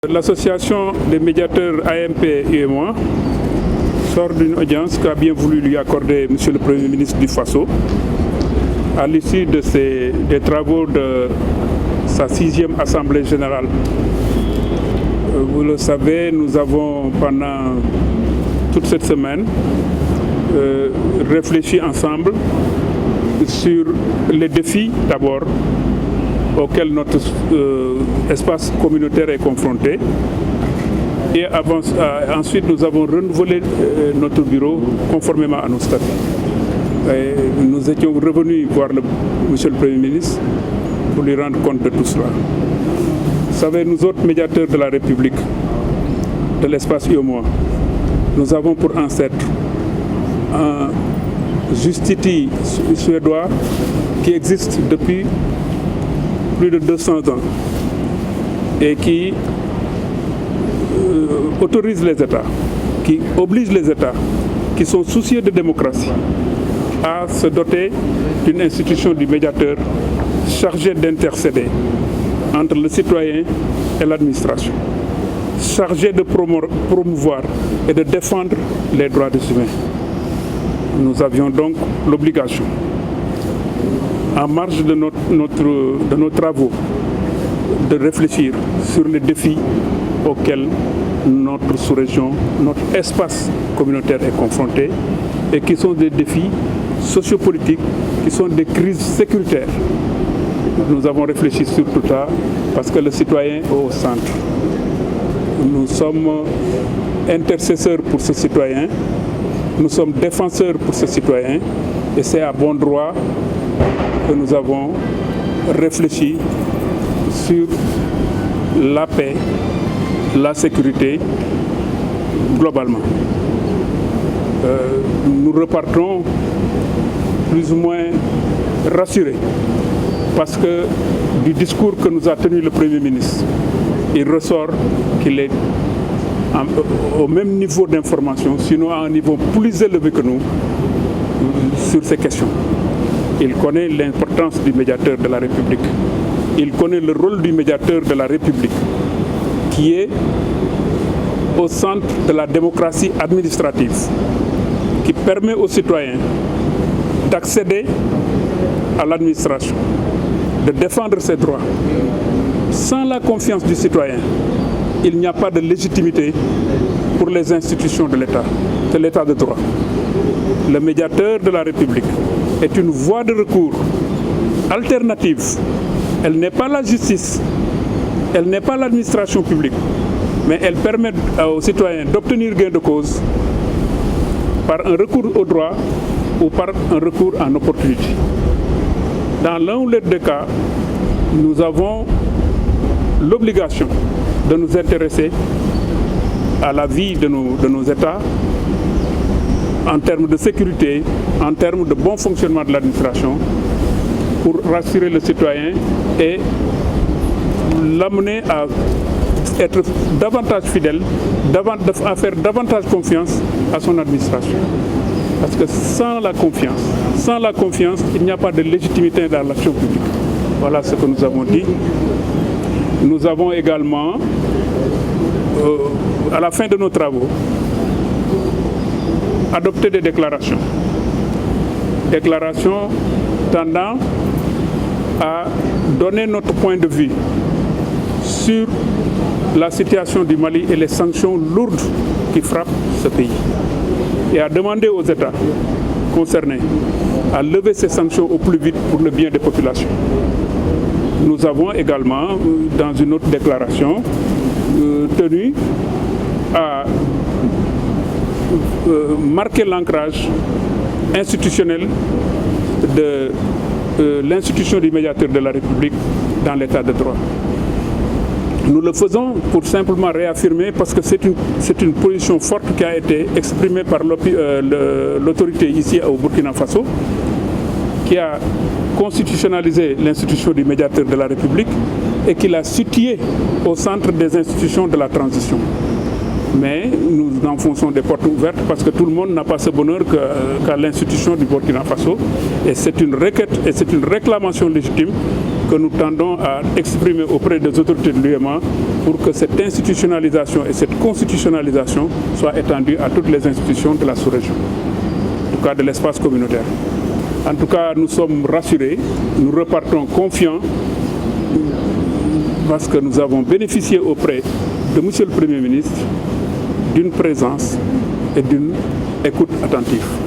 L'association des médiateurs AMP et moi sort d'une audience qu'a bien voulu lui accorder M. le Premier ministre du Faso à l'issue des travaux de sa 6e Assemblée générale. Vous le savez, nous avons pendant toute cette semaine réfléchi ensemble sur les défis d'abord auxquels notre espace communautaire est confronté. Et ensuite, nous avons renouvelé notre bureau conformément à nos statuts. Nous étions revenus voir Monsieur le Premier ministre pour lui rendre compte de tout cela. Vous savez, nous autres médiateurs de la République, de l'espace UEMOA, nous avons pour ancêtre un justiti suédois qui existe depuis plus de 200 ans et qui autorise les États, qui oblige les États qui sont soucieux de démocratie à se doter d'une institution du médiateur chargée d'intercéder entre le citoyen et l'administration, chargée de promouvoir et de défendre les droits des humains. Nous avions donc l'obligation, en marge de nos travaux, de réfléchir sur les défis auxquels notre sous-région, notre espace communautaire est confronté et qui sont des défis sociopolitiques, qui sont des crises sécuritaires. Nous avons réfléchi sur tout ça parce que le citoyen est au centre. Nous sommes intercesseurs pour ce citoyen, nous sommes défenseurs pour ce citoyen et c'est à bon droit que nous avons réfléchi sur la paix, la sécurité globalement. Nous repartons plus ou moins rassurés parce que du discours que nous a tenu le Premier ministre, il ressort qu'il est au même niveau d'information, sinon à un niveau plus élevé que nous sur ces questions. Il connaît l'importance du médiateur de la République. Il connaît le rôle du médiateur de la République qui est au centre de la démocratie administrative, qui permet aux citoyens d'accéder à l'administration, de défendre ses droits. Sans la confiance du citoyen, il n'y a pas de légitimité pour les institutions de l'État, de l'État de droit. Le médiateur de la République est une voie de recours alternative. Elle n'est pas la justice, elle n'est pas l'administration publique, mais elle permet aux citoyens d'obtenir gain de cause par un recours au droit ou par un recours en opportunité. Dans l'un ou l'autre des cas, nous avons l'obligation de nous intéresser à la vie de nos États en termes de sécurité, en termes de bon fonctionnement de l'administration, pour rassurer le citoyen et l'amener à être davantage fidèle, à faire davantage confiance à son administration. Parce que sans la confiance, il n'y a pas de légitimité dans l'action publique. Voilà ce que nous avons dit. Nous avons également, à la fin de nos travaux, adopté des déclarations. Déclarations tendant à donner notre point de vue sur la situation du Mali et les sanctions lourdes qui frappent ce pays. Et à demander aux États concernés à lever ces sanctions au plus vite pour le bien des populations. Nous avons également, dans une autre déclaration, tenu à marquer l'ancrage institutionnel de l'institution du médiateur de la République dans l'état de droit. Nous le faisons pour simplement réaffirmer, parce que c'est une position forte qui a été exprimée par l'autorité ici au Burkina Faso, qui a constitutionnalisé l'institution du médiateur de la République et qui l'a situé au centre des institutions de la transition. Mais nous enfonçons des portes ouvertes parce que tout le monde n'a pas ce bonheur qu'à l'institution du Burkina Faso. Et c'est une requête et c'est une réclamation légitime que nous tendons à exprimer auprès des autorités de l'UEMOA pour que cette institutionnalisation et cette constitutionnalisation soient étendues à toutes les institutions de la sous-région, en tout cas de l'espace communautaire. En tout cas, nous sommes rassurés, nous repartons confiants parce que nous avons bénéficié auprès de M. le Premier ministre d'une présence et d'une écoute attentive.